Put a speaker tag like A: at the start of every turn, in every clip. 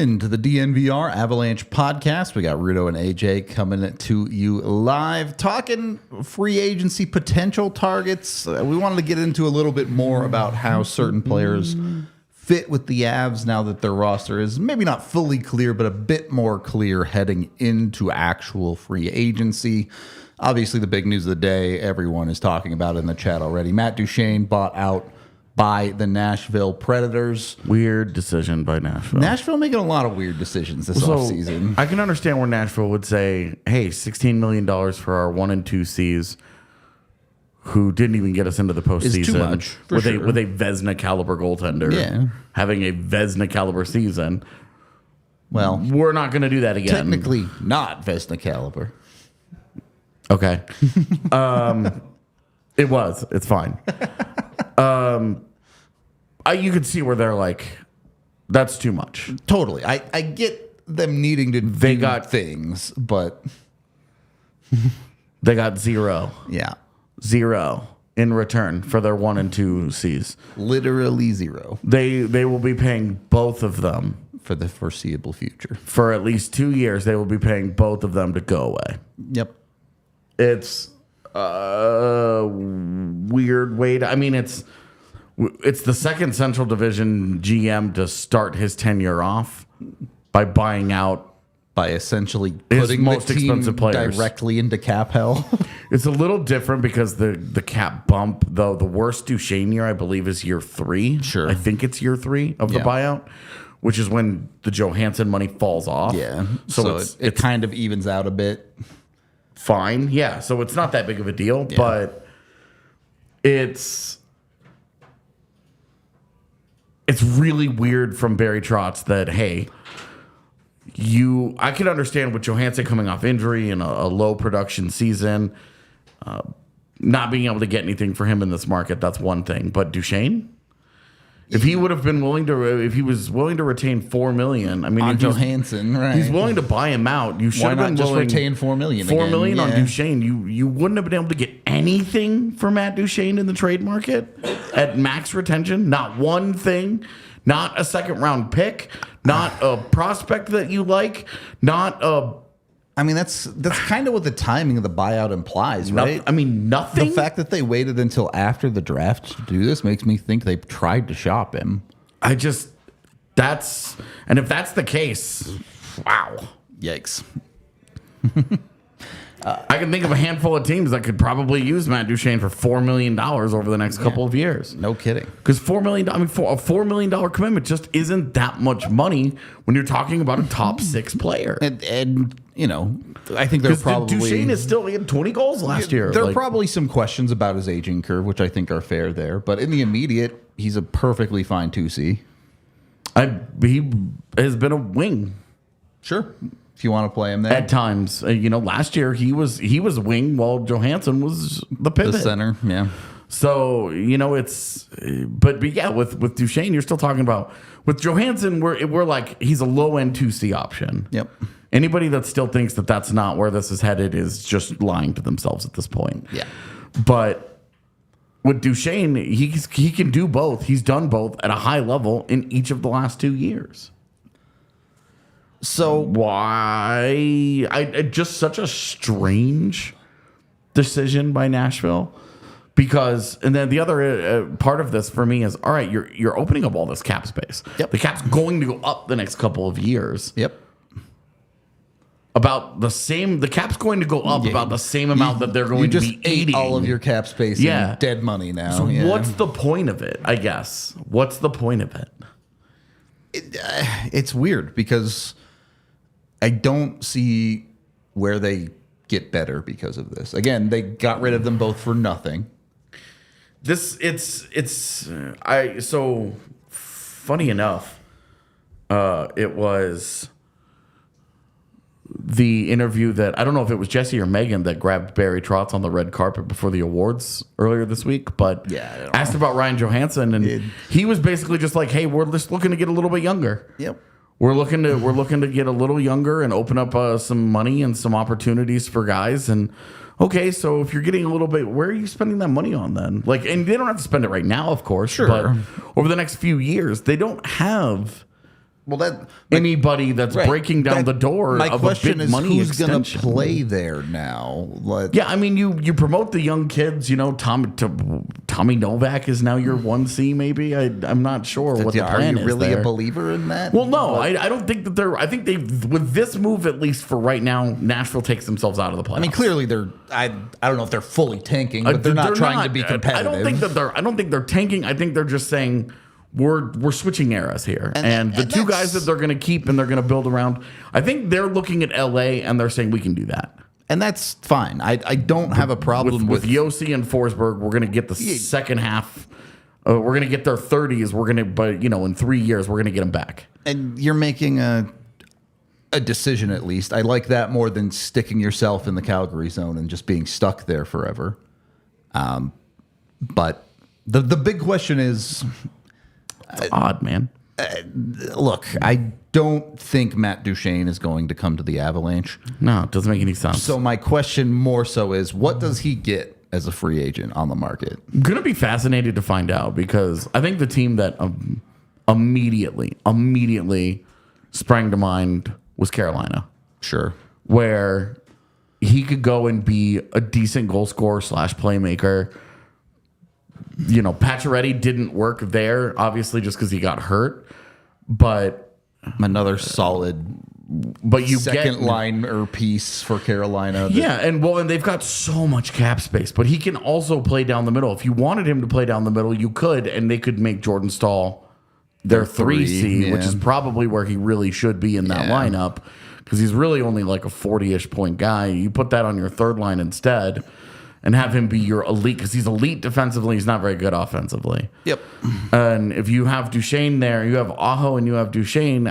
A: into the DNVR Avalanche Podcast. We got Rudo and AJ coming to you live, talking free agency potential targets. We wanted to get into a little bit more about how certain players fit with the Avs now that their roster is maybe not fully clear, but a bit more clear heading into actual free agency. Obviously, the big news of the day, everyone is talking about it in the chat already. Matt Duchene bought out by the Nashville Predators.
B: Weird decision by Nashville.
A: Nashville making a lot of weird decisions this offseason.
B: I can understand where Nashville would say, hey, $16 million for our 1 and 2 Cs who didn't even get us into the postseason.
A: Is too much,
B: with a Vezina caliber goaltender having a Vezina caliber season.
A: Well,
B: we're not going to do that again.
A: Technically not Vezina caliber.
B: Okay. It was. It's fine. You could see where they're like, that's too much.
A: Totally. I get them needing to do things, but
B: they got zero.
A: Yeah.
B: Zero in return for their 1 and 2 Cs.
A: Literally zero.
B: They will be paying both of them
A: for the foreseeable future.
B: For at least 2 years, they will be paying both of them to go away.
A: Yep.
B: It's a weird way to... I mean, it's the second Central Division GM to start his tenure off by buying out...
A: By essentially putting
B: most
A: the team
B: expensive players
A: directly into cap hell.
B: It's a little different because the cap bump, though, the worst Duchene year, I believe, is year 3.
A: Sure.
B: I think it's year 3 of the buyout, which is when the Johansson money falls off.
A: Yeah. So it kind of evens out a bit.
B: Fine. Yeah. So it's not that big of a deal, but it's really weird from Barry Trotz that, hey, I can understand with Johansson coming off injury and a low production season, not being able to get anything for him in this market. That's one thing. But Duchene, if he would have been willing to, if he was willing to retain $4 million, I mean,
A: on Johansson, right?
B: He's willing to buy him out. You should have been
A: just
B: willing
A: retain $4 million.
B: $4 million on Duchene. You wouldn't have been able to get anything for Matt Duchene in the trade market at max retention. Not one thing. Not a second round pick. Not a prospect that you like. Not a.
A: I mean, that's kind of what the timing of the buyout implies, right?
B: Nothing.
A: The fact that they waited until after the draft to do this makes me think they tried to shop him.
B: And if that's the case, wow.
A: Yikes.
B: I can think of a handful of teams that could probably use Matt Duchene for $4 million over the next couple of years.
A: No kidding.
B: Because $4 million, for a $4 million commitment just isn't that much money when you're talking about a top 6 player.
A: And you know, I think they're probably...
B: Duchene he had 20 goals last year.
A: There are probably some questions about his aging curve, which I think are fair there. But in the immediate, he's a perfectly fine 2C.
B: He has been a wing.
A: Sure. If you want to play him there.
B: At times. Last year he was a wing while Johansson was the pivot.
A: The center, yeah.
B: So, but yeah, with Duchene, you're still talking about, with Johansson, we're like, he's a low-end 2C option.
A: Yep.
B: Anybody that still thinks that that's not where this is headed is just lying to themselves at this point.
A: Yeah.
B: But with Duchene, he can do both. He's done both at a high level in each of the last 2 years.
A: So
B: why? Just such a strange decision by Nashville. Because, and then the other part of this for me is, all right, you're opening up all this cap space.
A: Yep.
B: The cap's going to go up the next couple of years.
A: Yep.
B: About the same, the cap's going to go up about the same amount that they're going to be eating.
A: All of your cap space in dead money now.
B: So what's the point of it, I guess? What's the point of it?
A: It's weird because I don't see where they get better because of this. Again, they got rid of them both for nothing.
B: So funny enough, it was the interview that, I don't know if it was Jesse or Megan that grabbed Barry Trotz on the red carpet before the awards earlier this week, but asked about Ryan Johansson, and he was basically just like, hey, we're just looking to get a little bit younger.
A: Yep.
B: We're looking to get a little younger and open up some money and some opportunities for guys. And okay, so if you're getting a little bit, where are you spending that money on then? Like, and they don't have to spend it right now, of course.
A: Sure.
B: But over the next few years, they don't have anybody that's breaking down the door
A: my
B: of
A: question
B: a big
A: is
B: money
A: who's
B: extension.
A: going to play there now?
B: Yeah, I mean, you promote the young kids. You know, Tommy Novak is now your 1C. Maybe I'm not sure what the plan is.
A: Are you really
B: there.
A: a believer in that?
B: Well, no, I don't think that they're. I think they with this move, at least for right now, Nashville takes themselves out of the playoffs.
A: I mean, clearly they're. I don't know if they're fully tanking, but they're not trying to be competitive.
B: I don't think they're tanking. I think they're just saying we're switching eras here, and the two guys that they're going to keep and they're going to build around. I think they're looking at LA and they're saying we can do that.
A: And that's fine. I don't have a problem with
B: Yossi and Forsberg. We're going to get the second half. We're going to get their 30s. We're going to, but in 3 years we're going to get them back.
A: And you're making a decision at least. I like that more than sticking yourself in the Calgary zone and just being stuck there forever. But the big question is,
B: it's odd, man.
A: Look, I don't think Matt Duchene is going to come to the Avalanche.
B: No, it doesn't make any sense.
A: So my question more so is, what does he get as a free agent on the market?
B: I'm going to be fascinated to find out, because I think the team that immediately sprang to mind was Carolina.
A: Sure.
B: Where he could go and be a decent goal scorer / playmaker. Pacioretty didn't work there, obviously, just because he got hurt. But
A: another solid, second liner piece for Carolina.
B: And they've got so much cap space. But he can also play down the middle. If you wanted him to play down the middle, you could, and they could make Jordan Staal their 3C, which is probably where he really should be in that lineup, because he's really only like a 40-ish point guy. You put that on your third line instead and have him be your elite, because he's elite defensively. He's not very good offensively.
A: Yep.
B: And if you have Duchene there, you have Aho and you have Duchene,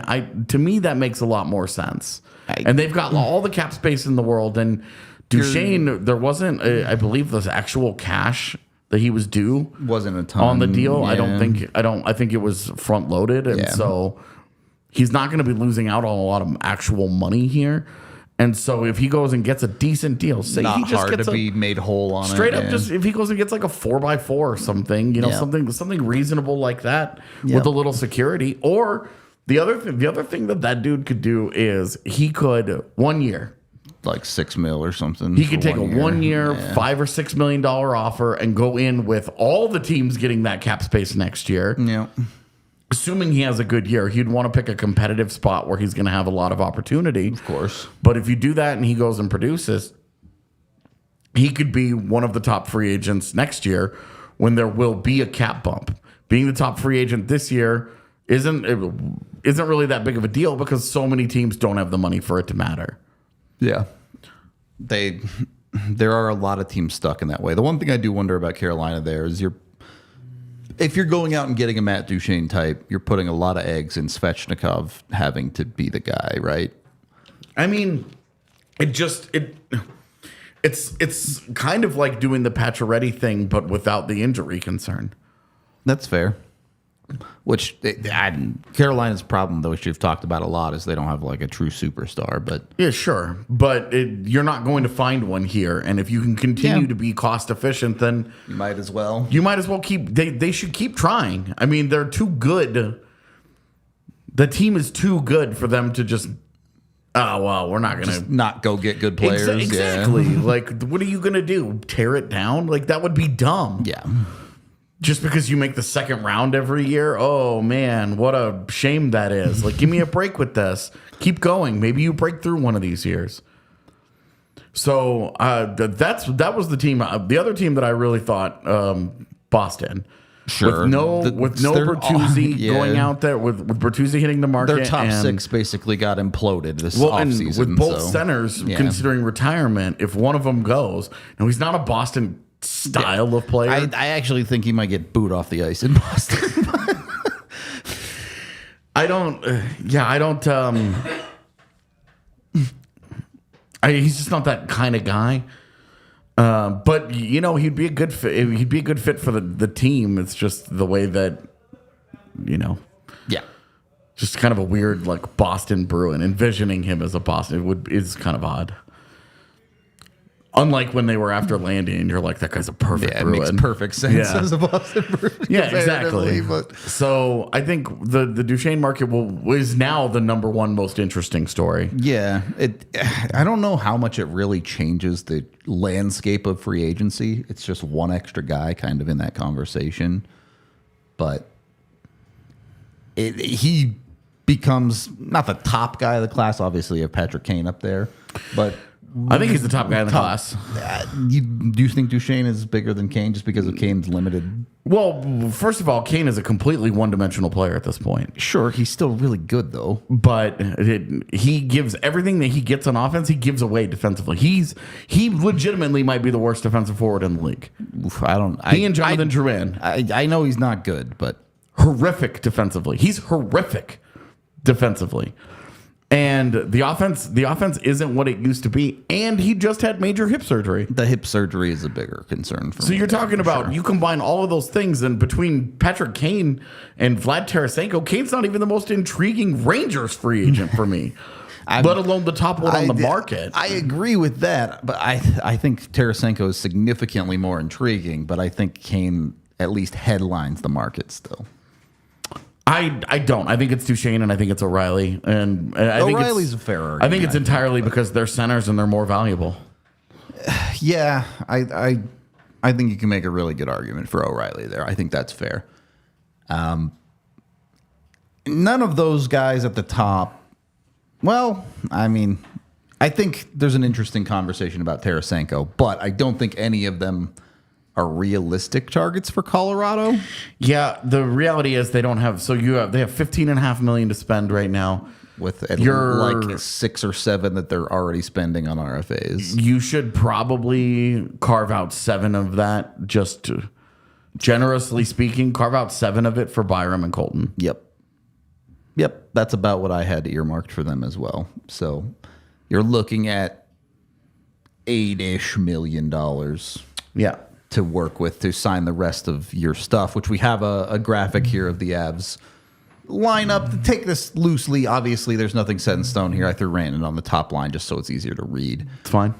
B: to me, that makes a lot more sense. And they've got all the cap space in the world. And Duchene, there wasn't, I believe, the actual cash that he was due
A: wasn't a ton
B: on the deal.
A: Yeah.
B: I think it was front loaded. And so he's not going to be losing out on a lot of actual money here. And so if he goes and gets a decent deal, say
A: not
B: he just
A: hard
B: gets
A: to be made whole on
B: straight
A: it,
B: up, just if he goes and gets like a 4x4 or something, something reasonable like that with a little security. Or the other thing that dude could do is he could 1 year,
A: like $6 million or something.
B: He could take a 1 year, $5 or $6 million offer and go in with all the teams getting that cap space next year.
A: Yeah.
B: Assuming he has a good year, he'd want to pick a competitive spot where he's going to have a lot of opportunity.
A: Of course.
B: But if you do that and he goes and produces, he could be one of the top free agents next year when there will be a cap bump. Being the top free agent this year isn't really that big of a deal, because so many teams don't have the money for it to matter.
A: Yeah. There are a lot of teams stuck in that way. The one thing I do wonder about Carolina there is if you're going out and getting a Matt Duchene type, you're putting a lot of eggs in Svechnikov having to be the guy, right?
B: I mean, it's kind of like doing the Pacioretty thing, but without the injury concern.
A: That's fair. Which Carolina's problem, though, which you've talked about a lot, is they don't have like a true superstar. But
B: yeah, sure, but you're not going to find one here. And if you can continue to be cost efficient, then
A: you might as well.
B: keep. They should keep trying. I mean, they're too good. The team is too good for them to just. Oh well, we're not gonna
A: not go get good players.
B: Exactly.
A: Yeah.
B: Like, what are you gonna do? Tear it down? Like, that would be dumb.
A: Yeah.
B: Just because you make the second round every year, oh man, what a shame that is. Like, give me a break with this. Keep going. Maybe you break through one of these years. So that was the team. The other team that I really thought, Boston.
A: Sure.
B: With no Bertuzzi going out there, with Bertuzzi hitting the market.
A: Their top six basically got imploded this offseason.
B: With both centers considering retirement, if one of them goes, and he's not a Boston style of player.
A: I actually think he might get booed off the ice in Boston.
B: He's just not that kind of guy. But he'd be a good fit. He'd be a good fit for the team. It's just the way that, just kind of a weird like Boston Bruin. Envisioning him as a Boston is kind of odd. Unlike when they were after Landy, and you're like, that guy's a perfect
A: It
B: Bruin.
A: makes perfect sense as a Boston Bruin.
B: Yeah, exactly.
A: But
B: So I think the Duchene market is now the number one most interesting story.
A: yeah, I don't know how much it really changes the landscape of free agency. It's just one extra guy kind of in that conversation. But he becomes not the top guy of the class. Obviously, you have Patrick Kane up there. But
B: I think he's the top guy in the class.
A: Do you think Duchene is bigger than Kane just because of Kane's limited?
B: Well, first of all, Kane is a completely one-dimensional player at this point.
A: Sure, he's still really good, though.
B: But he gives everything that he gets on offense, he gives away defensively. He legitimately might be the worst defensive forward in the league.
A: Oof,
B: He and Jonathan Drouin.
A: I know he's not good, but
B: Horrific defensively. He's horrific defensively. And the offense isn't what it used to be. And he just had major hip surgery.
A: the hip surgery is a bigger concern for me.
B: So you're talking about, you combine all of those things, and between Patrick Kane and Vlad Tarasenko, Kane's not even the most intriguing Rangers free agent for me, let alone the top one on the market.
A: I agree with that, but I think Tarasenko is significantly more intriguing, but I think Kane at least headlines the market still.
B: I don't. I think it's Duchene, and I think it's O'Reilly. And I think
A: O'Reilly's a fair argument.
B: I think it's entirely because they're centers and they're more valuable.
A: Yeah, I think you can make a really good argument for O'Reilly there. I think that's fair. None of those guys at the top. Well, I mean, I think there's an interesting conversation about Tarasenko, but I don't think any of them are realistic targets for Colorado.
B: Yeah, the reality is they don't have. So they have $15.5 million to spend right now.
A: With like 6 or 7 that they're already spending on RFAs.
B: You should probably carve out 7 of that. Just to, generously speaking, carve out 7 of it for Byram and Colton.
A: Yep. That's about what I had earmarked for them as well. So you're looking at $8-ish million.
B: Yeah.
A: To work with to sign the rest of your stuff, which we have a graphic here of the Avs lineup. To take this loosely, obviously there's nothing set in stone here. I threw Randon on the top line just so it's easier to read.
B: It's fine.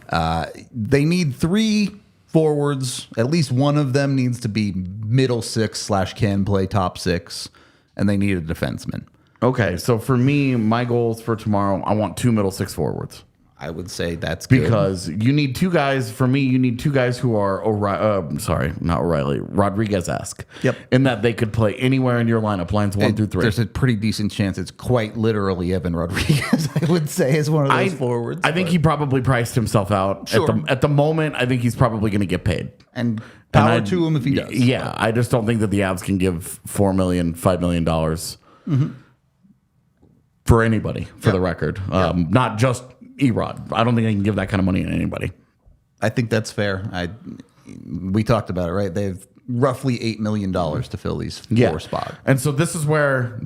A: They need 3 forwards. At least one of them needs to be middle 6 / can play top 6, and they need a defenseman.
B: Okay, so for me, my goals for tomorrow, I want 2 middle 6 forwards.
A: I would say that's good.
B: Because you need 2 guys. For me, you need 2 guys who are Rodriguez-esque.
A: Yep.
B: In that they could play anywhere in your lineup, lines 1 through 3.
A: There's a pretty decent chance it's quite literally Evan Rodriguez, I would say, is one of those forwards.
B: I think he probably priced himself out.
A: Sure.
B: At the moment, I think he's probably going to get paid.
A: And power to him if he does.
B: Yeah, I just don't think that the Avs can give $4 million, $5 million for anybody, for the record. Not just Erod. I don't think they can give that kind of money to anybody.
A: I think that's fair. We talked about it, right? They have roughly $8 million to fill these 4 spots.
B: And so this is where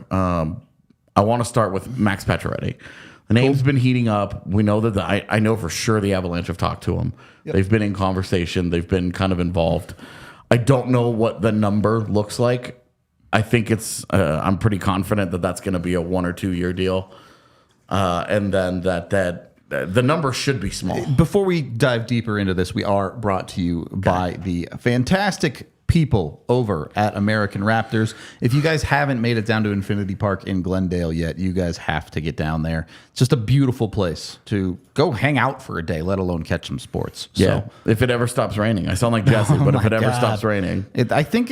B: I want to start with Max Pacioretty. The name's been heating up. We know that I know for sure the Avalanche have talked to him. Yep. They've been in conversation. They've been kind of involved. I don't know what the number looks like. I think I'm pretty confident that that's going to be a 1 or 2 year deal. And then that the number should be small.
A: Before we dive deeper into this, we are brought to you by the fantastic people over at American Raptors. If you guys haven't made it down to Infinity Park in Glendale yet, you guys have to get down there. It's just a beautiful place to go hang out for a day, let alone catch some sports.
B: Yeah.
A: So,
B: if it ever stops raining. I sound like Jesse, but if it ever stops raining.
A: I think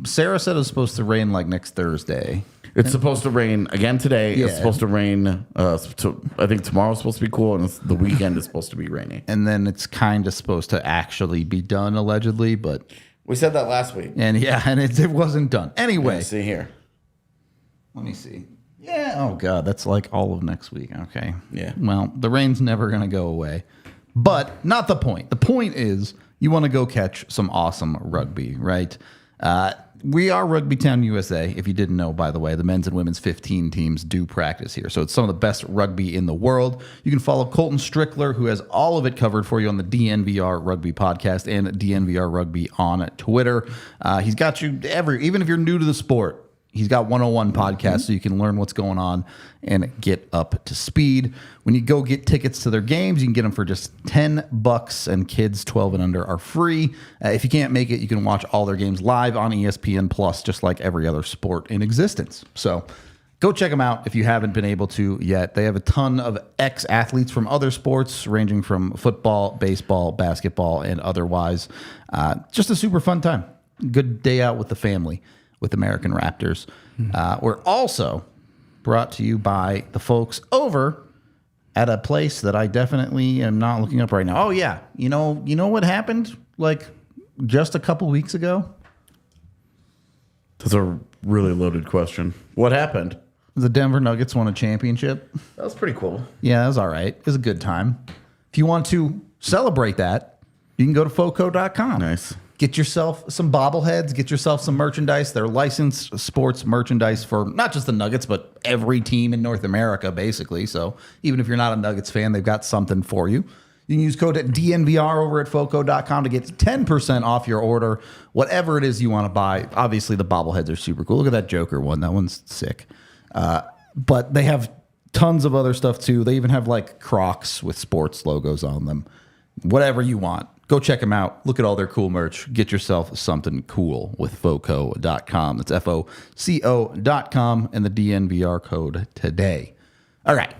A: Sarah said it was supposed to rain like next Thursday.
B: It's supposed to rain again today.
A: Yeah.
B: It's supposed to rain. I think tomorrow's supposed to be cool, and the weekend is supposed to be rainy.
A: And then it's kind of supposed to actually be done, allegedly, but...
B: We said that last week.
A: And it wasn't done. Anyway.
B: See here.
A: Let me see. Yeah. Oh, God. That's like all of next week. Okay.
B: Yeah.
A: Well, the rain's never going to go away. But not the point. The point is you want to go catch some awesome rugby, right? We are Rugby Town USA. If you didn't know, by the way, the men's and women's 15 teams do practice here. So it's some of the best rugby in the world. You can follow Colton Strickler, who has all of it covered for you on the DNVR Rugby Podcast and DNVR Rugby on Twitter. He's got you even if you're new to the sport, He's got 101 podcasts, so you can learn what's going on and get up to speed. When you go get tickets to their games, you can get them for just $10, and kids 12 and under are free. If you can't make it, you can watch all their games live on ESPN Plus, just like every other sport in existence. So go check them out if you haven't been able to yet. They have a ton of ex-athletes from other sports, ranging from football, baseball, basketball, and otherwise. Just a super fun time. Good day out with the family with American Raptors. We're also brought to you by the folks over at a place that I definitely am not looking up right now. Oh, yeah. You know what happened like just a couple weeks ago?
B: That's a really loaded question. What happened?
A: The Denver Nuggets won a championship.
B: That was pretty cool.
A: Yeah, it was all right. It was a good time. If you want to celebrate that, you can go to foco.com.
B: Nice.
A: Get yourself some bobbleheads. Get yourself some merchandise. They're licensed sports merchandise for not just the Nuggets, but every team in North America, basically. So even if you're not a Nuggets fan, they've got something for you. You can use code DNVR over at foco.com to get 10% off your order, whatever it is you want to buy. Obviously, the bobbleheads are super cool. Look at that Joker one. That one's sick. But they have tons of other stuff, too. They even have, like, Crocs with sports logos on them. Whatever you want. Go check them out. Look at all their cool merch. Get yourself something cool with foco.com. That's FOCO.com and the DNVR code today. All right.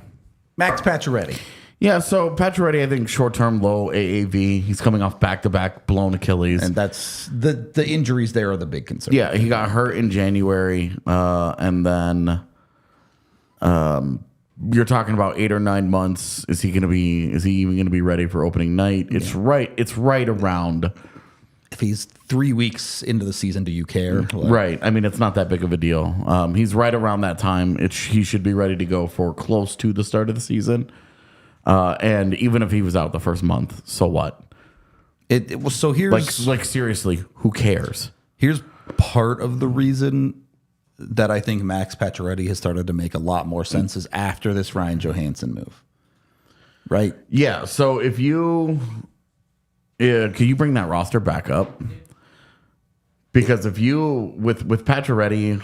A: Max Pacioretty.
B: Yeah, so Pacioretty, I think short-term low AAV. He's coming off back-to-back blown Achilles.
A: And that's the injuries there are the big concern.
B: Yeah, he got hurt in January, and then you're talking about 8 or 9 months. Is he even going to be ready for opening night? It's right around.
A: If he's 3 weeks into the season, do you care?
B: Right. I mean, it's not that big of a deal. He's right around that time. He should be ready to go for close to the start of the season. And even if he was out the first month, so what?
A: So here's
B: like seriously, who cares?
A: Here's part of the reason that I think Max Pacioretty has started to make a lot more sense is after this Ryan Johansson move, right?
B: Yeah. So if can you bring that roster back up? Because if you with Pacioretty,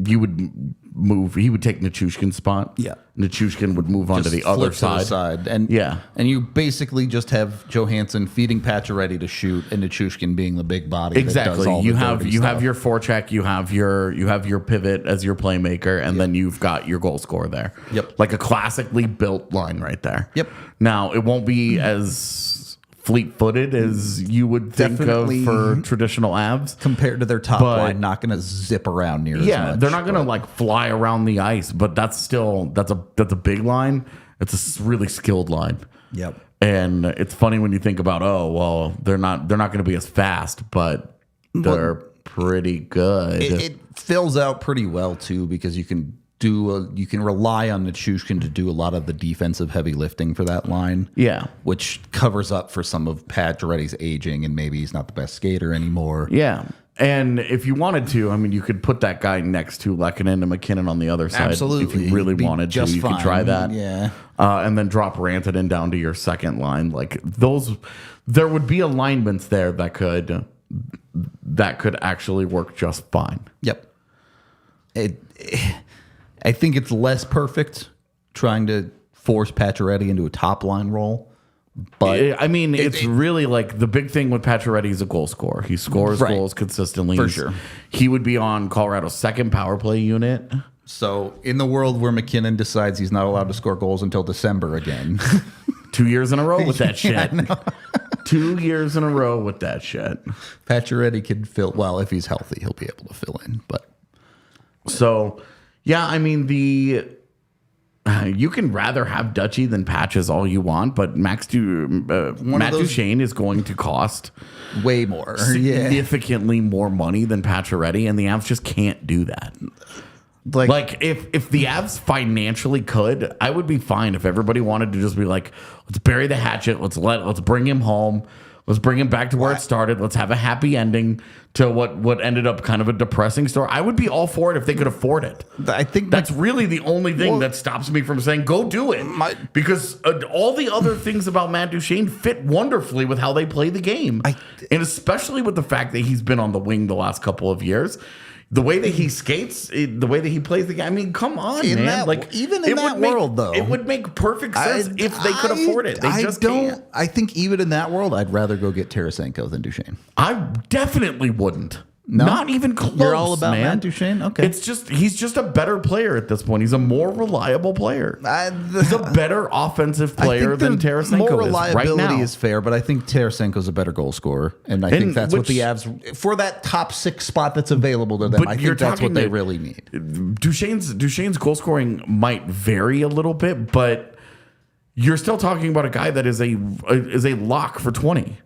B: you would move. He would take Nichushkin's spot.
A: Yeah,
B: Nichushkin would move on to the other side.
A: And you basically just have Johansson feeding Pacioretty to shoot, and Nichushkin being the big body.
B: Exactly.
A: That does all
B: you
A: the
B: have
A: stuff.
B: your forecheck. You have your pivot as your playmaker, and then you've got your goal scorer there.
A: Yep.
B: Like a classically built line right there.
A: Yep.
B: Now it won't be as fleet-footed as you would think
A: Definitely.
B: of for traditional Avs.
A: Compared to their top line, not going to zip around near as much.
B: Yeah, they're not going to like fly around the ice, but that's a big line. It's a really skilled line.
A: Yep.
B: And it's funny when you think about, they're not going to be as fast, but they're pretty good.
A: It fills out pretty well too because you can rely on Nichushkin to do a lot of the defensive heavy lifting for that line.
B: Yeah.
A: Which covers up for some of Pacioretty's aging and maybe he's not the best skater anymore.
B: Yeah. And if you wanted to, I mean, you could put that guy next to Mackinnon and Mackinnon on the other side.
A: Absolutely.
B: If you really wanted to, you could try that.
A: Yeah.
B: And then drop Rantanen down to your second line. Like there would be alignments there that could actually work just fine.
A: Yep. I think it's less perfect trying to force Pacioretty into a top line role. But
B: I mean, it's really like the big thing with Pacioretty is a goal scorer. He scores goals consistently.
A: For sure.
B: He would be on Colorado's second power play unit.
A: So in the world where Mackinnon decides he's not allowed to score goals until December again.
B: 2 years in a row with that shit. 2 years in a row with that shit.
A: Pacioretty could fill, well, if he's healthy, he'll be able to fill in. But
B: so, yeah, I mean, you can rather have Dutchie than Patches all you want, but Matt Duchene is going to cost
A: way more,
B: significantly more money than Pacioretty, and the Avs just can't do that. Like if the Avs financially could, I would be fine if everybody wanted to just be like, let's bury the hatchet, let's bring him home. Let's bring him back to where it started. Let's have a happy ending to what ended up kind of a depressing story. I would be all for it if they could afford it.
A: I think
B: that's really the only thing that stops me from saying go do it. Because all the other things about Matt Duchene fit wonderfully with how they play the game. And especially with the fact that he's been on the wing the last couple of years. the way that he skates, the way that he plays the game. I mean, come on, man.
A: Even in that world, though,
B: it would make perfect sense if they could afford it. They just can't.
A: I think even in that world, I'd rather go get Tarasenko than Duchene.
B: I definitely wouldn't.
A: No?
B: Not even close.
A: You're all about
B: man.
A: Matt Duchene? Okay.
B: He's just a better player at this point. He's a more reliable player. He's a better offensive player than Tarasenko
A: more
B: is
A: reliability
B: right now.
A: is fair, but I think Tarasenko's a better goal scorer, and I think that's what the Avs, for that top 6 spot that's available to them, I think that's what they really need.
B: Duchene's goal scoring might vary a little bit, but you're still talking about a guy that is a lock for 20.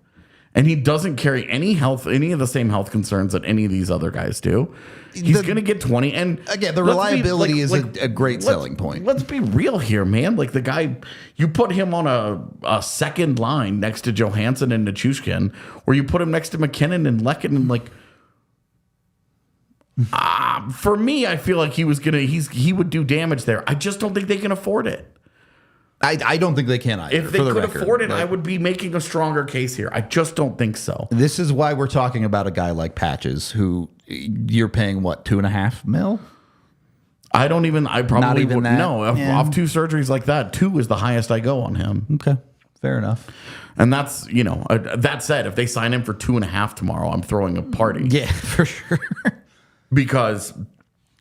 B: And he doesn't carry any of the same health concerns that any of these other guys do. He's going to get 20. And
A: again, the reliability is a great selling point.
B: Let's be real here, man. Like the guy, you put him on a second line next to Johansson and Nichushkin, or you put him next to McKinnon and Lekkonen. Like, for me, I feel like he would do damage there. I just don't think they can afford it.
A: I don't think they can either.
B: If they could afford it, I would be making a stronger case here. I just don't think so.
A: This is why we're talking about a guy like Patches, who you're paying, what, $2.5 million?
B: I probably wouldn't know. Off 2 surgeries like that, 2 is the highest I go on him.
A: Okay, fair enough.
B: And that's, that said, if they sign him for 2.5 tomorrow, I'm throwing a party.
A: Yeah, for sure.
B: Because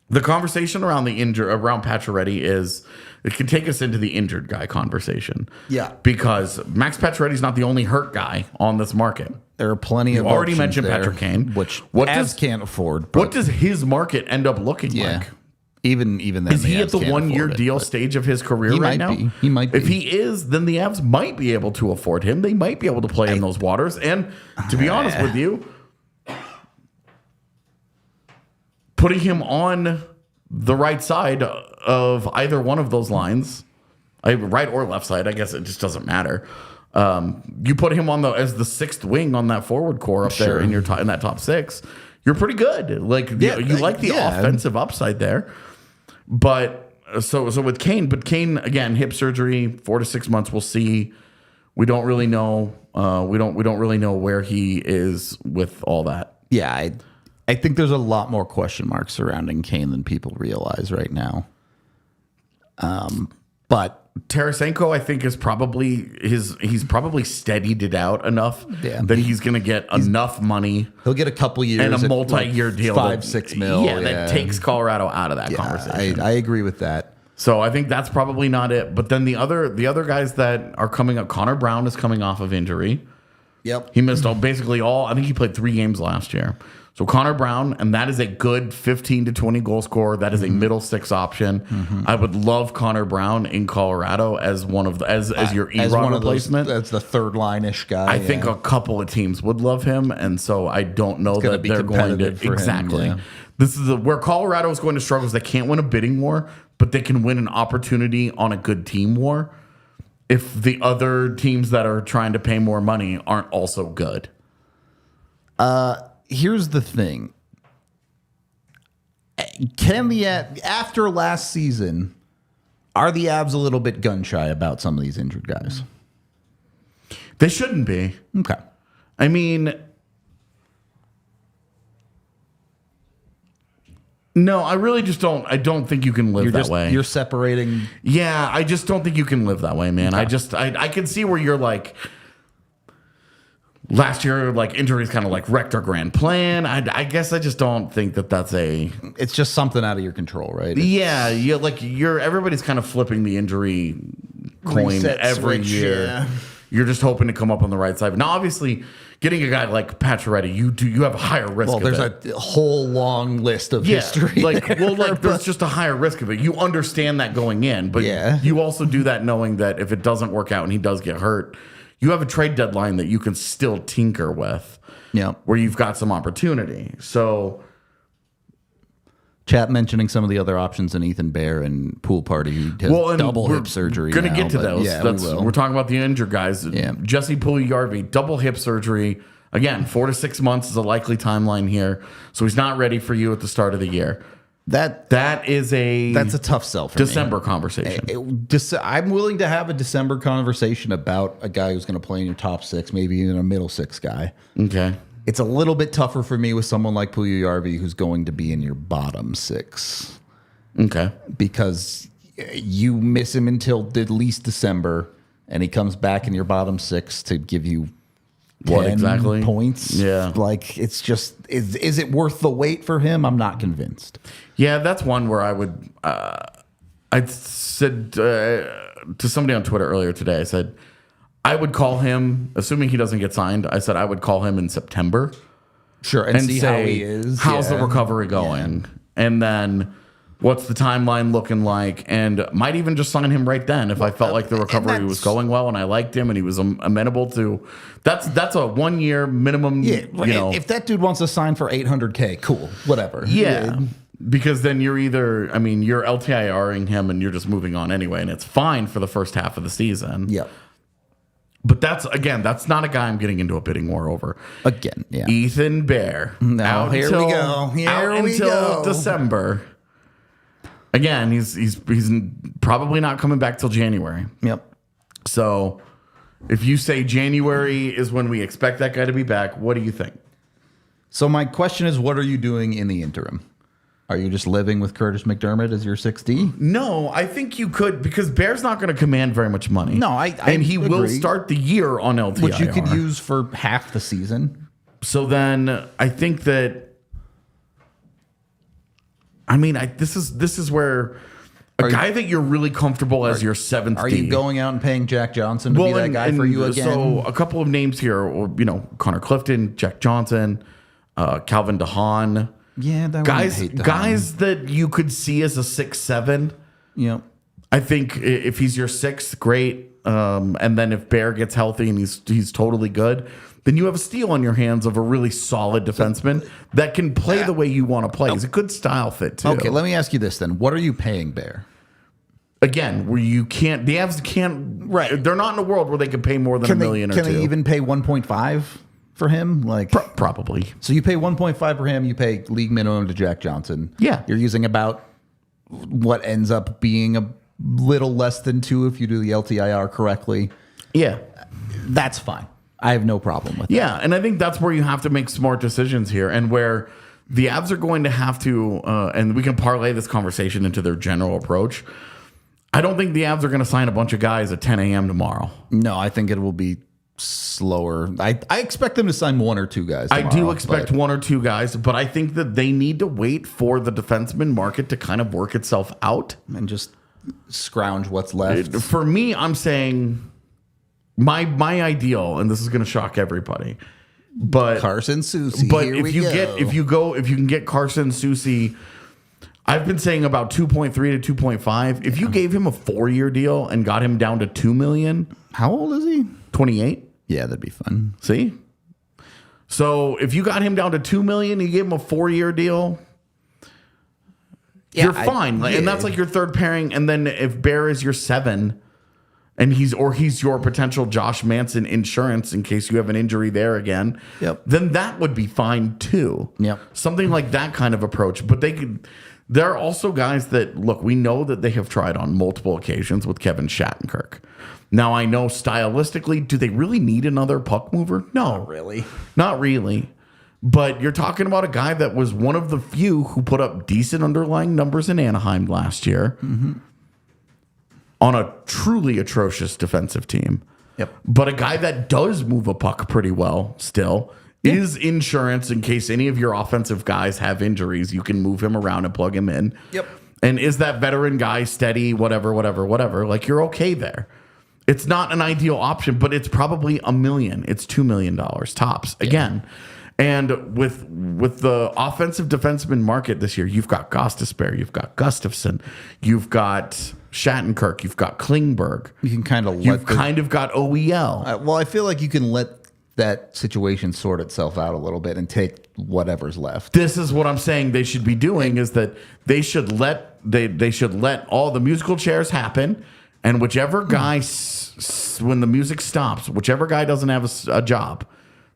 B: the conversation around Pacioretty is, it can take us into the injured guy conversation.
A: Yeah.
B: Because Max Pacioretty's not the only hurt guy on this market.
A: There are plenty of
B: already
A: options
B: mentioned
A: there,
B: Patrick Kane,
A: which
B: what
A: Avs can't afford.
B: What does his market end up looking like?
A: Even then,
B: is he at the 1-year deal stage of his career right now?
A: He might be.
B: If he is, then the Avs might be able to afford him. They might be able to play in those waters. And to be honest with you, putting him on the right side of either one of those lines, right or left side, I guess it just doesn't matter. You put him on as the 6th wing on that forward core up there in that top 6, you're pretty good. Like you like the offensive upside there. But so with Kane, again, hip surgery, 4 to 6 months. We'll see. We don't really know. We don't really know where he is with all that.
A: Yeah, I think there's a lot more question marks surrounding Kane than people realize right now. But
B: Tarasenko, I think, is probably he's probably steadied it out enough that he's going to get enough money.
A: He'll get a couple years
B: and a multi-year deal,
A: $5-6 million.
B: That takes Colorado out of that conversation.
A: I agree with that.
B: So I think that's probably not it. But then the other guys that are coming up, Connor Brown is coming off of injury.
A: Yep,
B: he missed basically all. I think he played 3 games last year. So Connor Brown, and that is a good 15 to 20 goal scorer. That is a middle 6 option. I would love Connor Brown in Colorado as one of as your Erod replacement.
A: That's the third line-ish guy.
B: I think a couple of teams would love him, and so I don't know that they're going to exactly.
A: Him, yeah.
B: This is where Colorado is going to struggle. Is they can't win a bidding war, but they can win an opportunity on a good team war if the other teams that are trying to pay more money aren't also good.
A: Here's the thing. After last season, are the Avs a little bit gun-shy about some of these injured guys?
B: They shouldn't be.
A: Okay.
B: I mean, no, I really just don't. I don't think you can live that way.
A: You're separating.
B: Yeah, I just don't think you can live that way, man. Okay. I can see where you're like, last year, like, injuries kind of like wrecked our grand plan. I guess I just don't think that's
A: it's just something out of your control, right?
B: Everybody's kind of flipping the injury coin every year.
A: Yeah.
B: You're just hoping to come up on the right side. Now, obviously, getting a guy like Pacioretty, you have a higher risk.
A: Well, there's a whole long list of history.
B: There's just a higher risk of it. You understand that going in, but you also do that knowing that if it doesn't work out and he does get hurt, you have a trade deadline that you can still tinker with.
A: Yeah,
B: where you've got some opportunity. So,
A: chat mentioning some of the other options in Ethan Bear and Pool Party, who has double hip surgery.
B: Going to get to those.
A: Yeah,
B: we're talking about the injured guys.
A: Yeah.
B: Jesse Puljujarvi, double hip surgery. Again, 4 to 6 months is a likely timeline here. So he's not ready for you at the start of the year. That's a
A: tough sell for
B: December conversation.
A: I'm willing to have a December conversation about a guy who's going to play in your top 6, maybe even a middle 6 guy.
B: Okay.
A: It's a little bit tougher for me with someone like Pacioretty who's going to be in your bottom 6.
B: Okay.
A: Because you miss him until at least December, and he comes back in your bottom 6 to give you 10 points.
B: Yeah.
A: Like, it's just, is it worth the wait for him? I'm not convinced.
B: Yeah, that's one where I would, I said to somebody on Twitter earlier today, I said, I would call him, assuming he doesn't get signed, I said I would call him in September.
A: Sure, and see how he is.
B: How's the recovery going? Yeah. And then what's the timeline looking like? And might even just sign him right then if I felt like the recovery was going well and I liked him and he was amenable to. That's a 1 year minimum.
A: Yeah, if that dude wants to sign for $800K, cool, whatever.
B: Yeah. Because then you're either, you're LTIRing him and you're just moving on anyway, and it's fine for the first half of the season.
A: Yeah.
B: But that's not a guy I'm getting into a bidding war over.
A: Again, yeah.
B: Ethan Bear.
A: No, here we go. Here we go.
B: December. Again, he's probably not coming back till January.
A: Yep.
B: So if you say January is when we expect that guy to be back, what do you think?
A: So my question is, what are you doing in the interim? Are you just living with Curtis McDermott as your 6D?
B: No, I think you could, because Bear's not going to command very much money.
A: No,
B: and he will start the year on LTIR.
A: Which you could use for half the season.
B: So then I think that, this is where a guy that you're really comfortable as your 7th D.
A: Are you going out and paying Jack Johnson to be that guy for you again?
B: So a couple of names here, Connor Clifton, Jack Johnson, Calvin DeHaan.
A: Yeah, that
B: guys that you could see as a 6-7.
A: Yep.
B: I think if he's your 6th, great. And then if Bear gets healthy and he's totally good, then you have a steal on your hands of a really solid defenseman that can play the way you want to play. He's a good style fit too.
A: Okay, let me ask you this then: what are you paying Bear?
B: Again, where you can't, the Avs can't. Right, they're not in a world where they can pay more than $1 million or $2 million.
A: Can they even pay 1.5 for him? Like
B: probably.
A: So you pay 1.5 for him. You pay league minimum to Jack Johnson.
B: Yeah,
A: you're using about what ends up being a little less than 2 if you do the LTIR correctly.
B: Yeah,
A: that's fine. I have no problem with that.
B: Yeah, and I think that's where you have to make smart decisions here, and where the Avs are going to have to, and we can parlay this conversation into their general approach. I don't think the Avs are going to sign a bunch of guys at 10 a.m. tomorrow.
A: No, I think it will be slower. I expect them to sign 1 or 2 guys tomorrow,
B: I do expect 1 or 2 guys, but I think that they need to wait for the defenseman market to kind of work itself out.
A: And just scrounge what's left.
B: For me, I'm saying my ideal, and this is going to shock everybody, but
A: Carson Soucy.
B: But
A: Here
B: if you can get Carson Soucy, I've been saying about 2.3 to 2.5. If you gave him a 4-year deal and got him down to $2 million,
A: how old is he?
B: 28.
A: Yeah, that'd be fun.
B: See, so if you got him down to $2 million, you gave him a 4-year deal. You're fine, and that's like your third pairing. And then if Bear is your 7, and he's your potential Josh Manson insurance in case you have an injury there again, then that would be fine too.
A: Yep.
B: Something like that kind of approach. But there are also guys that, look, we know that they have tried on multiple occasions with Kevin Shattenkirk. Now, I know stylistically, do they really need another puck mover? No.
A: Not really.
B: Not really. But you're talking about a guy that was one of the few who put up decent underlying numbers in Anaheim last year. Mm-hmm. On a truly atrocious defensive team.
A: Yep.
B: But a guy that does move a puck pretty well still is insurance in case any of your offensive guys have injuries. You can move him around and plug him in.
A: Yep.
B: And is that veteran guy steady, whatever. Like, you're okay there. It's not an ideal option, but it's probably $1 million. It's $2 million tops. Again. And with the offensive defenseman market this year, you've got Gostisbehere, you've got Gustafsson, you've got Shattenkirk, you've got Klingberg.
A: You can kind of
B: you've kind of got OEL.
A: Well, I feel like you can let that situation sort itself out a little bit and take whatever's left.
B: This is what I'm saying they should be doing, is that they should let all the musical chairs happen, and whichever guy when the music stops, whichever guy doesn't have a job,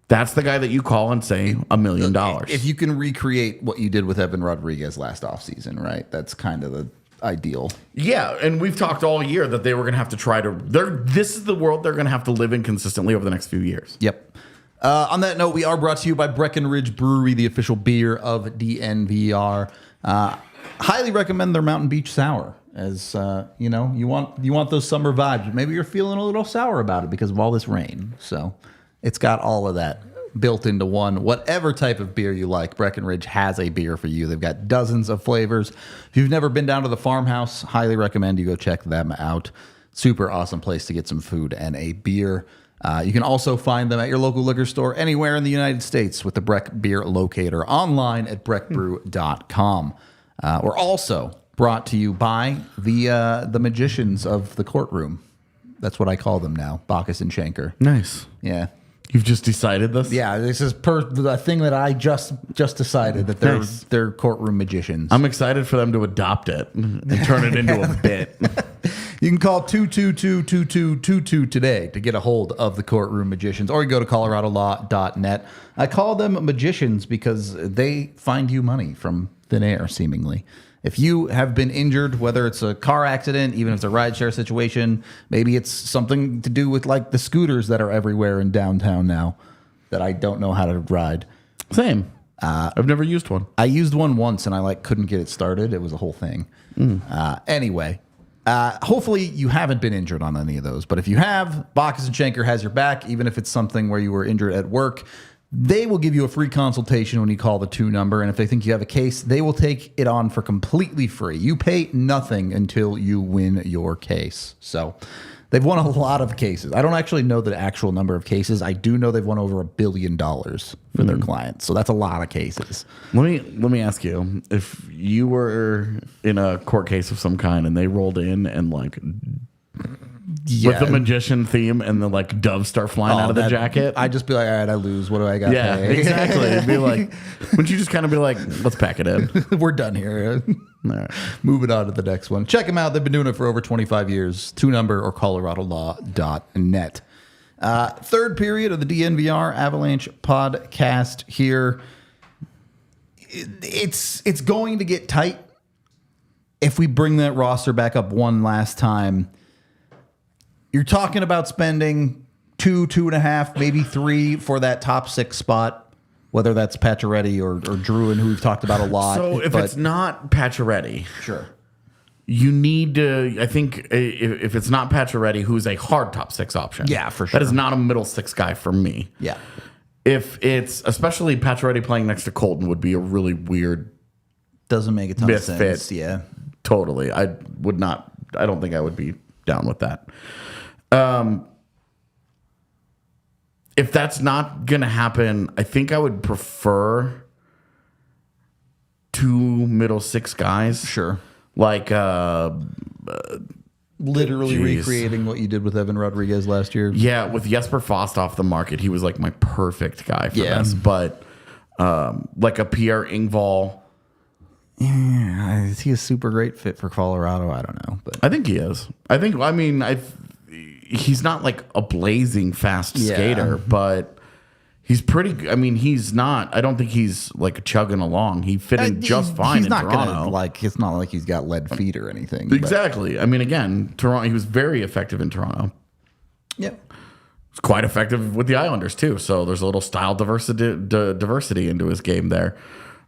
B: that's the guy that you call and say $1 million.
A: If you can recreate what you did with Evan Rodriguez last offseason, right? That's kind of the ideal.
B: Yeah, and we've talked all year that they were going to have to try to. This is the world they're going to have to live in consistently over the next few years.
A: Yep. On that note, we are brought to you by Breckenridge Brewery, the official beer of DNVR. Highly recommend their Mountain Beach Sour. As you know, you want those summer vibes. Maybe you're feeling a little sour about it because of all this rain. So it's got all of that built into one. Whatever type of beer you like, Breckenridge has a beer for you. They've got dozens of flavors. If you've never been down to the farmhouse, highly recommend you go check them out. Super awesome place to get some food and a beer. You can also find them at your local liquor store anywhere in the United States with the Breck Beer Locator online at breckbrew.com. We're also brought to you by the magicians of the courtroom. That's what I call them now, Bacchus and Schenker.
B: Nice.
A: Yeah.
B: You've just decided this?
A: Yeah, this is the thing that I just decided that they're courtroom magicians.
B: I'm excited for them to adopt it and turn it into a bit.
A: You can call 222-2222 today to get a hold of the courtroom magicians, or you go to coloradolaw.net. I call them magicians because they find you money from thin air, seemingly. If you have been injured, whether it's a car accident, even if it's a rideshare situation, maybe it's something to do with like the scooters that are everywhere in downtown now that I don't know how to ride.
B: Same. I've never used one.
A: I used one once and I couldn't get it started. It was a whole thing. Anyway, hopefully you haven't been injured on any of those. But if you have, Bacchus and Schenker has your back, even if it's something where you were injured at work. They will give you a free consultation when you call the 2 number, and if they think you have a case, they will take it on for completely free. You pay nothing until you win your case. So they've won a lot of cases. I don't actually know the actual number of cases. I do know they've won over $1 billion for their clients. So that's a lot of cases.
B: Let me ask you, if you were in a court case of some kind and they rolled in and with the magician theme and the doves start flying out of the jacket,
A: I'd just be like, all right, I lose. What do I got?
B: Yeah, exactly. It'd be like, wouldn't you just kind of be like, let's pack it in?
A: We're done here.
B: All right.
A: Moving on to the next one. Check them out. They've been doing it for over 25 years. 2 number or coloradolaw.net. Third period of the DNVR Avalanche podcast here. It's going to get tight if we bring that roster back up one last time. You're talking about spending 2.5, maybe 3 for that top 6 spot, whether that's Pacioretty or Druin, who we've talked about a lot.
B: So if it's not Pacioretty,
A: sure,
B: you need to. I think if it's not Pacioretty, who's a hard top 6 option,
A: yeah, for sure,
B: that is not a middle 6 guy for me.
A: Yeah,
B: if it's especially Pacioretty playing next to Colton would be a really weird.
A: Doesn't make a ton of
B: misfit.
A: sense. Yeah,
B: totally. I don't think I would be down with that. If that's not going to happen, I think I would prefer 2 middle 6 guys.
A: Sure.
B: geez.
A: Literally recreating what you did with Evan Rodriguez last year.
B: Yeah, with Jesper Fast off the market, he was my perfect guy for this. But a Pierre Engvall.
A: Yeah, is he a super great fit for Colorado? I don't know. But
B: I think he is. He's not a blazing fast skater, but he's pretty. He's not. I don't think he's chugging along. He fit in just fine in Toronto.
A: It's not like he's got lead feet or anything.
B: Exactly. Again, Toronto. He was very effective in Toronto.
A: Yep.
B: He's quite effective with the Islanders too. So there's a little style diversity into his game there.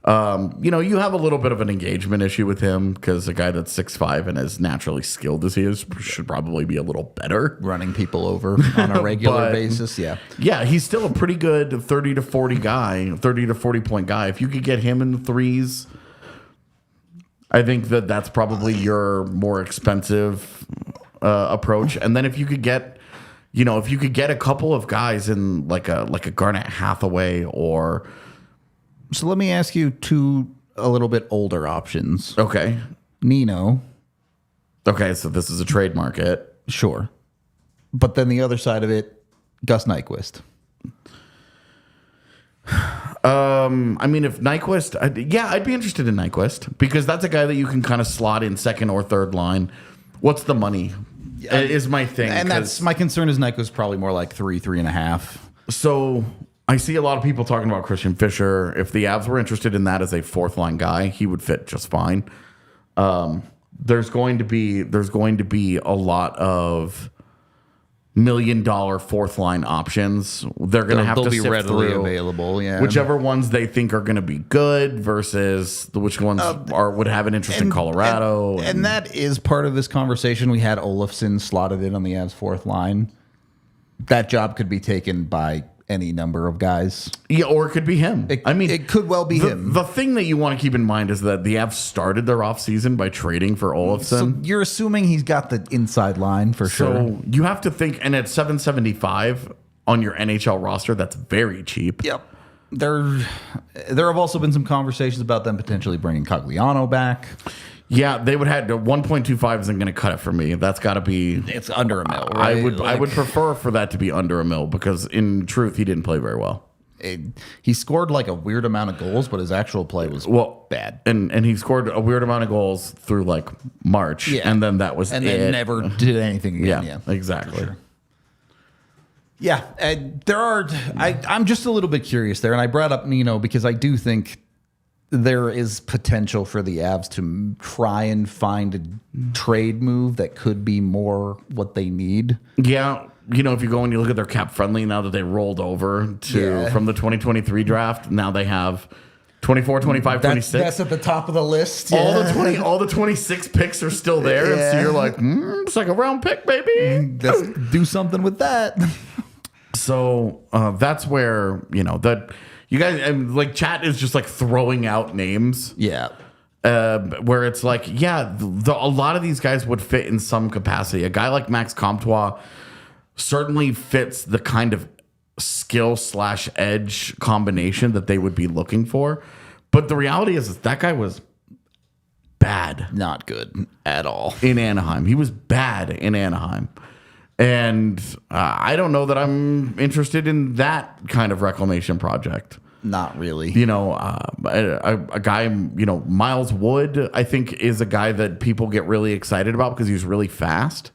B: You have a little bit of an engagement issue with him because a guy that's 6'5" and as naturally skilled as he is should probably be a little better.
A: Running people over on a regular basis, yeah.
B: Yeah, he's still a pretty good 30 to 40 point guy. If you could get him in the 3s, I think that's probably your more expensive approach. And then if you could get, a couple of guys in like a Garnet Hathaway or...
A: So let me ask you 2 a little bit older options.
B: Okay.
A: Nino.
B: Okay, so this is a trade market.
A: Sure. But then the other side of it, Gus Nyquist.
B: If Nyquist, I'd be interested in Nyquist because that's a guy that you can kind of slot in second or third line. What's the money? Is my thing.
A: And that's my concern is Nyquist probably more like 3.5.
B: So I see a lot of people talking about Christian Fischer. If the Avs were interested in that as a 4th line guy, he would fit just fine. There's going to be a lot of million fourth line options. They're going to have to
A: be
B: sift
A: readily
B: through
A: available. Yeah,
B: whichever ones they think are going to be good versus which ones would have an interest in Colorado.
A: And that is part of this conversation. We had Olofsson slotted in on the Avs fourth line. That job could be taken by any number of guys.
B: Yeah, or it could be him.
A: It could well be him.
B: The thing that you want to keep in mind is that the Avs started their offseason by trading for Olofsson.
A: So you're assuming he's got the inside line for sure.
B: So you have to think, and at $775 on your NHL roster, that's very cheap.
A: Yep. There have also been some conversations about them potentially bringing Cogliano back.
B: Yeah, they would have 1.25 isn't going to cut it for me. That's got to be.
A: It's under a mil. Right?
B: I would prefer for that to be under a mil because in truth he didn't play very well.
A: He scored like a weird amount of goals, but his actual play was bad.
B: And he scored a weird amount of goals through like March, and then that was
A: and then never did anything again.
B: Yeah, exactly.
A: Sure. Yeah, I'm just a little bit curious there, and I brought up Nino because I do think there is potential for the Avs to try and find a trade move that could be more what they need.
B: Yeah, if you go and you look at their cap friendly now that they rolled over from the 2023 draft, now they have 24, 25, 26.
A: That's at the top of the list.
B: Yeah. All the 26 picks are still there. Yeah. So you're like, it's like a round pick, baby.
A: Let's do something with that.
B: So that's where, that you guys, like chat is just like throwing out names.
A: Yeah.
B: Where it's like, a lot of these guys would fit in some capacity. A guy like Max Comtois certainly fits the kind of skill/edge combination that they would be looking for. But the reality is that guy was bad.
A: Not good at all.
B: In Anaheim. He was bad in Anaheim. And I don't know that I'm interested in that kind of reclamation project.
A: Not really.
B: A guy, Miles Wood, I think, is a guy that people get really excited about because he's really fast.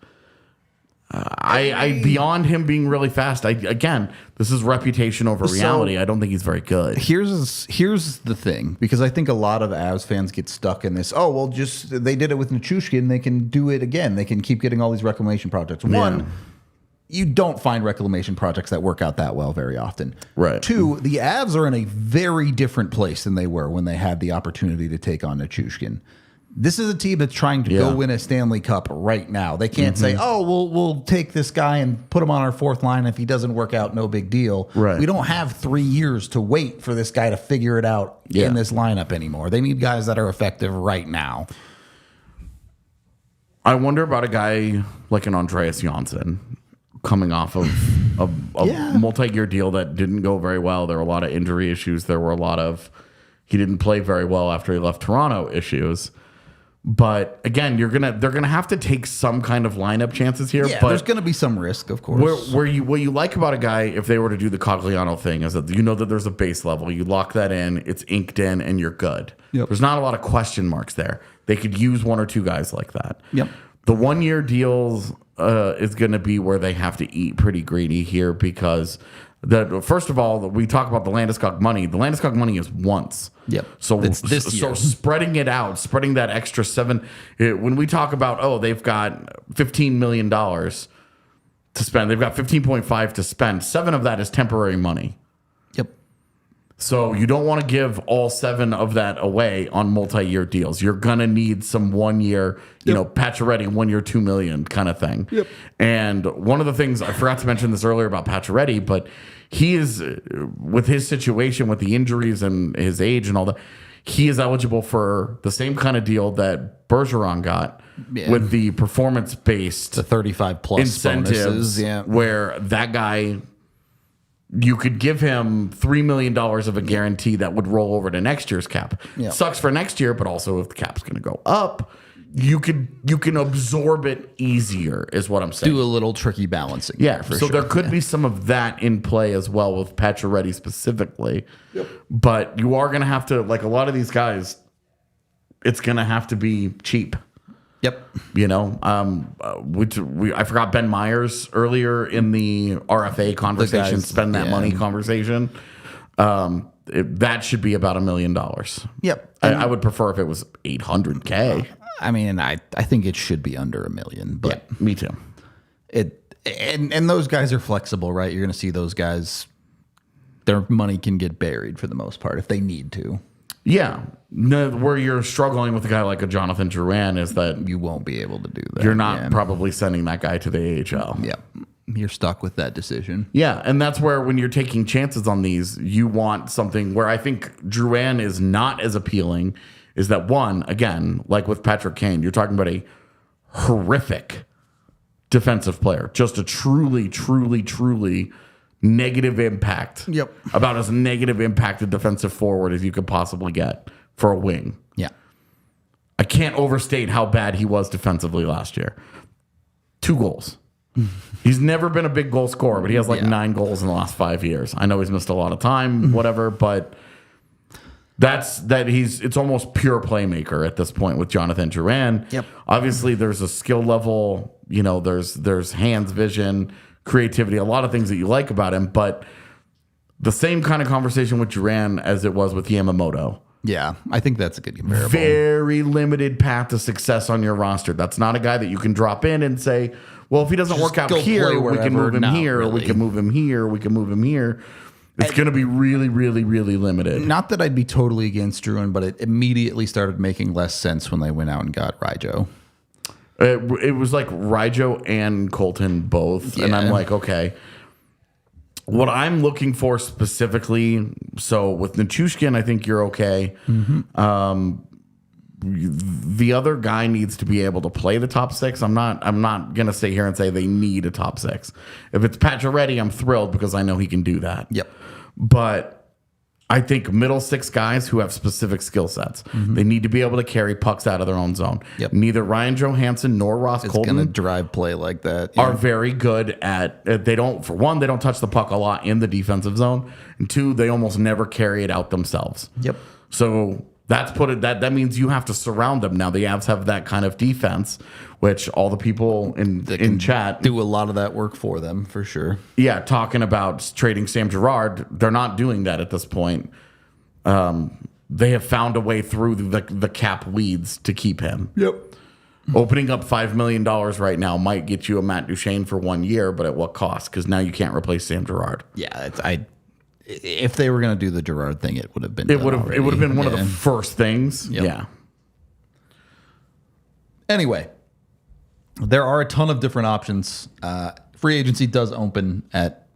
B: Beyond him being really fast, this is reputation over reality. I don't think he's very good.
A: Here's the thing, because I think a lot of Avs fans get stuck in this. They did it with Nichushkin. They can do it again. They can keep getting all these reclamation projects. One, you don't find reclamation projects that work out that well very often.
B: Right.
A: Two, the Avs are in a very different place than they were when they had the opportunity to take on Nichushkin. This is a team that's trying to go win a Stanley Cup right now. They can't say, we'll take this guy and put him on our fourth line. If he doesn't work out, no big deal.
B: Right.
A: We don't have 3 years to wait for this guy to figure it out in this lineup anymore. They need guys that are effective right now.
B: I wonder about a guy like an Andreas Janssen coming off of a multi-year deal that didn't go very well. There were a lot of injury issues. There were he didn't play very well after he left Toronto issues. But again, they're gonna have to take some kind of lineup chances here.
A: Yeah,
B: but
A: there's gonna be some risk, of course.
B: What you like about a guy, if they were to do the Cogliano thing, is that that there's a base level. You lock that in, it's inked in, and you're good.
A: Yep.
B: There's not a lot of question marks there. They could use one or two guys like that.
A: Yep.
B: The 1 year deals is going to be where they have to eat pretty greedy here because first of all, we talk about the Landeskog money. The Landeskog money is once.
A: Yep.
B: So
A: it's this year.
B: So spreading it out, spreading that extra when we talk about, they've got $15 million to spend. They've got 15.5 to spend. 7 of that is temporary money.
A: Yep.
B: So you don't want to give all 7 of that away on multi-year deals. You're gonna need some 1 year, Pacioretty 1 year, $2 million kind of thing.
A: Yep.
B: And one of the things I forgot to mention this earlier about Pacioretty, but he is with his situation with the injuries and his age and all that. He is eligible for the same kind of deal that Bergeron got with the performance-based,
A: the 35 plus
B: incentives,
A: bonuses,
B: where that guy. You could give him $3 million of a guarantee that would roll over to next year's cap.
A: Yeah.
B: Sucks for next year, but also if the cap's going to go up, you can absorb it easier, is what I'm saying.
A: Do a little tricky balancing.
B: Yeah, so there could be some of that in play as well with Pacioretty specifically.
A: Yep.
B: But you are going to have to, like a lot of these guys, it's going to have to be cheap.
A: Yep.
B: I forgot Ben Myers earlier in the RFA conversation, spend that money conversation. That should be about $1 million.
A: Yep.
B: I would prefer if it was $800K.
A: I mean, I think it should be under $1 million, but
B: me too.
A: And those guys are flexible, right? You're going to see those guys, their money can get buried for the most part if they need to.
B: Yeah. No, where you're struggling with a guy like a Jonathan Drouin is that
A: You won't be able to do that.
B: you're not probably sending that guy to the AHL.
A: Yeah. You're stuck with that decision.
B: Yeah, and that's where when you're taking chances on these, you want something where I think Drouin is not as appealing, is that one, again, like with Patrick Kane, you're talking about a horrific defensive player. Just a truly, truly, truly negative impact.
A: Yep.
B: About as negative impacted defensive forward as you could possibly get for a wing.
A: Yeah.
B: I can't overstate how bad he was defensively last year. 2 goals. He's never been a big goal scorer, but he has 9 goals in the last 5 years. I know he's missed a lot of time, whatever, but it's almost pure playmaker at this point with Jonathan Drouin.
A: Yep.
B: Obviously, there's a skill level, there's hands, vision, creativity, a lot of things that you like about him, but the same kind of conversation with Drouin as it was with Yamamoto.
A: Yeah, I think that's a good comparable.
B: Very limited path to success on your roster. That's not a guy that you can drop in and say, well, if he doesn't work out here, we can move him here, or we can move him here, we can move him here. It's going to be really, really, really limited.
A: Not that I'd be totally against Drouin, but it immediately started making less sense when they went out and got Rijo.
B: It was like Rijo and Colton both. Yeah. And I'm like, okay. What I'm looking for specifically, so with Nichushkin, I think you're okay. Mm-hmm. The other guy needs to be able to play the top 6. I'm not going to sit here and say they need a top 6. If it's Pacioretty, I'm thrilled because I know he can do that.
A: Yep.
B: But I think middle 6 guys who have specific skill sets, they need to be able to carry pucks out of their own zone.
A: Yep.
B: Neither Ryan Johansson nor Ross Colton
A: going to drive play like that.
B: Are very good at. They don't touch the puck a lot in the defensive zone, and 2, they almost never carry it out themselves.
A: Yep.
B: So that means you have to surround them. Now the Avs have that kind of defense, which all the people in chat
A: do a lot of that work for them for sure.
B: Yeah, talking about trading Sam Girard, they're not doing that at this point. They have found a way through the cap weeds to keep him.
A: Yep.
B: Opening up $5 million right now might get you a Matt Duchene for 1 year, but at what cost? Because now you can't replace Sam Girard.
A: Yeah, if they were going to do the Girard thing, it would have been.
B: It would have been one of the first things. Yep. Yeah.
A: Anyway, there are a ton of different options. Free agency does open at,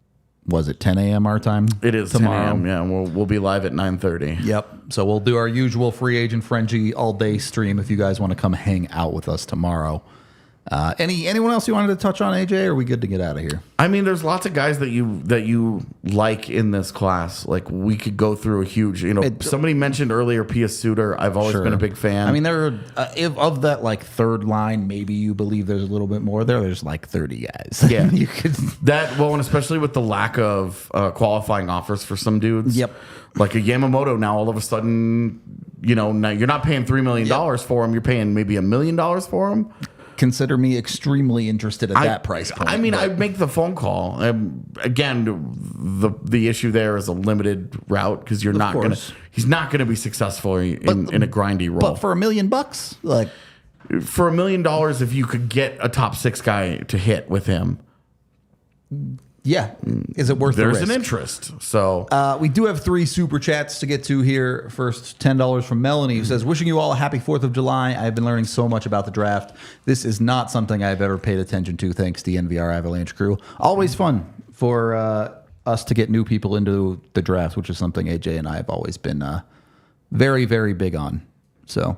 A: was it 10 a.m. our time?
B: It is tomorrow. 10 a.m. Yeah, we'll be live at 9:30.
A: Yep. So we'll do our usual free agent frenzy all day stream if you guys want to come hang out with us tomorrow. Anyone else you wanted to touch on, AJ? Or are we good to get out of here?
B: I mean, there's lots of guys that you like in this class. Like we could go through a huge. Somebody mentioned earlier Pius Suter. I've always been a big fan.
A: I mean, there are of that third line. Maybe you believe there's a little bit more there. There's 30 guys.
B: Yeah,
A: you could
B: and especially with the lack of qualifying offers for some dudes.
A: Yep.
B: Like a Yamamoto now, all of a sudden, now you're not paying $3 million for him. You're paying maybe $1 million for him.
A: Consider me extremely interested at that price point.
B: I mean, I'd make the phone call. Again, the issue there is a limited route because he's not going to be successful in a grindy role.
A: But for $1 million, for
B: $1 million, if you could get a top 6 guy to hit with him.
A: Yeah. Is it worth the risk?
B: There's an interest. So
A: we do have 3 super chats to get to here. First, $10 from Melanie, who says, wishing you all a happy 4th of July. I've been learning so much about the draft. This is not something I've ever paid attention to. Thanks, DNVR Avalanche crew. Always fun for us to get new people into the draft, which is something AJ and I have always been very, very big on. So,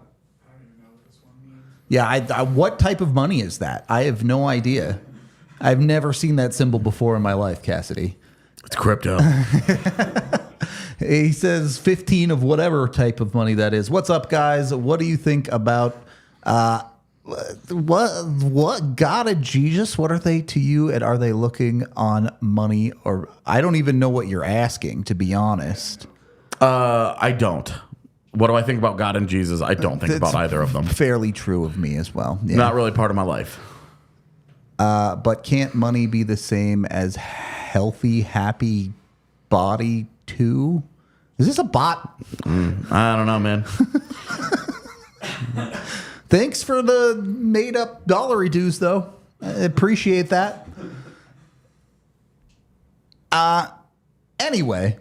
A: yeah, what type of money is that? I have no idea. I've never seen that symbol before in my life, Cassidy.
B: It's crypto.
A: He says 15 of whatever type of money that is. What's up, guys? What do you think about what God and Jesus? What are they to you? And are they looking on money? Or I don't even know what you're asking, to be honest.
B: I don't. What do I think about God and Jesus? I don't think about either of them.
A: Fairly true of me as well. Yeah.
B: Not really part of my life.
A: But can't money be the same as healthy, happy body too? Is this a bot?
B: I don't know, man.
A: Thanks for the made-up dollar reduce, though. I appreciate that. Anyway,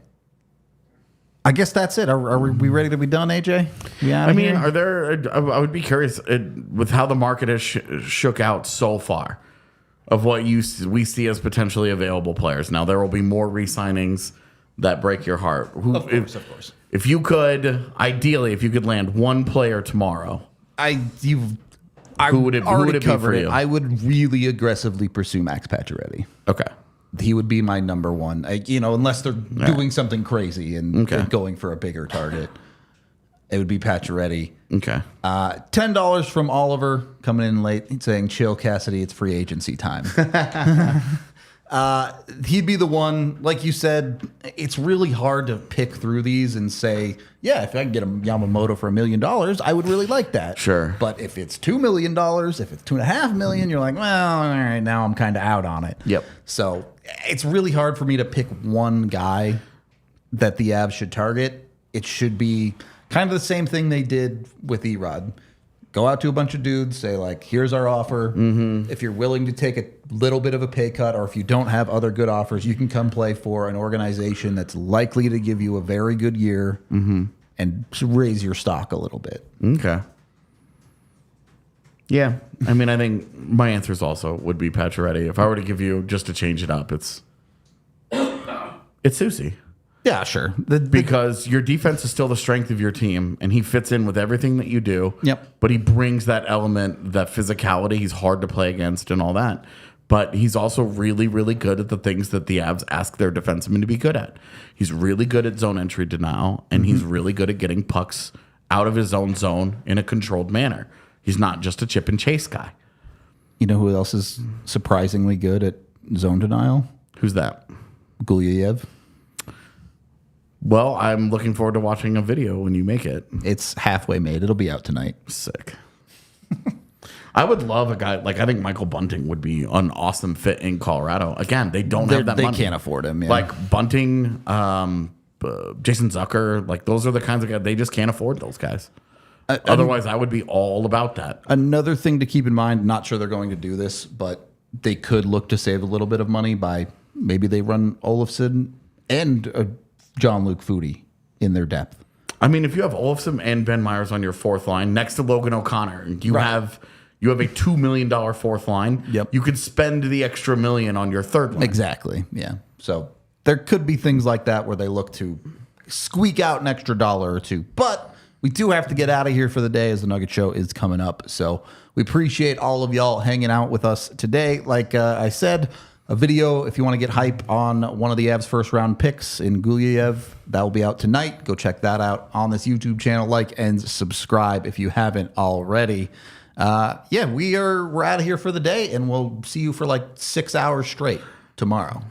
A: I guess that's it. Are we ready to be done, AJ?
B: I mean, are there? I would be curious with how the market has shook out so far of what we see as potentially available players. Now there will be more re-signings that break your heart.
A: Of course.
B: If you could, ideally, if you could land one player tomorrow, who would it be for you?
A: I would really aggressively pursue Max Pacioretty.
B: Okay.
A: He would be my number one, unless they're doing something crazy and going for a bigger target. It would be Pacioretty.
B: Okay.
A: $10 from Oliver coming in late. He's saying, chill, Cassidy, it's free agency time. He'd be the one, like you said, it's really hard to pick through these and say, yeah, if I can get a Yamamoto for $1 million, I would really like that.
B: Sure. But
A: if it's $2 million, if it's $2.5 million, you're like, well, all right, now I'm kind of out on it.
B: Yep.
A: So it's really hard for me to pick one guy that the Avs should target. It should be kind of the same thing they did with Erod. Go out to a bunch of dudes, say, like, here's our offer. Mm-hmm. If you're willing to take a little bit of a pay cut, or if you don't have other good offers, you can come play for an organization that's likely to give you a very good year and raise your stock a little bit.
B: Okay. Yeah. I mean, I think my answers also would be Pacioretty. If I were to give you, just to change it up, it's Susie.
A: Yeah, sure.
B: Because your defense is still the strength of your team, and he fits in with everything that you do.
A: Yep.
B: But he brings that element, that physicality. He's hard to play against and all that. But he's also really, really good at the things that the Avs ask their defensemen to be good at. He's really good at zone entry denial, and he's really good at getting pucks out of his own zone in a controlled manner. He's not just a chip and chase guy.
A: You know who else is surprisingly good at zone denial?
B: Who's that?
A: Gulyayev.
B: Well, I'm looking forward to watching a video when you make it.
A: It's halfway made. It'll be out tonight.
B: Sick. I would love a guy, like, I think Michael Bunting would be an awesome fit in Colorado. Again, they don't have that money.
A: They can't afford him. Yeah.
B: Like Bunting, Jason Zucker, like those are the kinds of guys, they just can't afford those guys. Otherwise, I would be all about that.
A: Another thing to keep in mind, not sure they're going to do this, but they could look to save a little bit of money by maybe they run Olofsson and John-Luc Foudy in their depth.
B: I mean, if you have Olofsson and Ben Myers on your fourth line next to Logan O'Connor, and you have a $2 million fourth line, you could spend the extra $1 million on your third line.
A: Exactly, yeah. So there could be things like that where they look to squeak out an extra $1 or $2. But we do have to get out of here for the day as the Nugget Show is coming up. So we appreciate all of y'all hanging out with us today. Like I said, a video, if you want to get hype on one of the Avs first round picks in Gulyayev, that will be out tonight. Go check that out on this YouTube channel. Like and subscribe if you haven't already. We're out of here for the day, and we'll see you for like 6 hours straight tomorrow.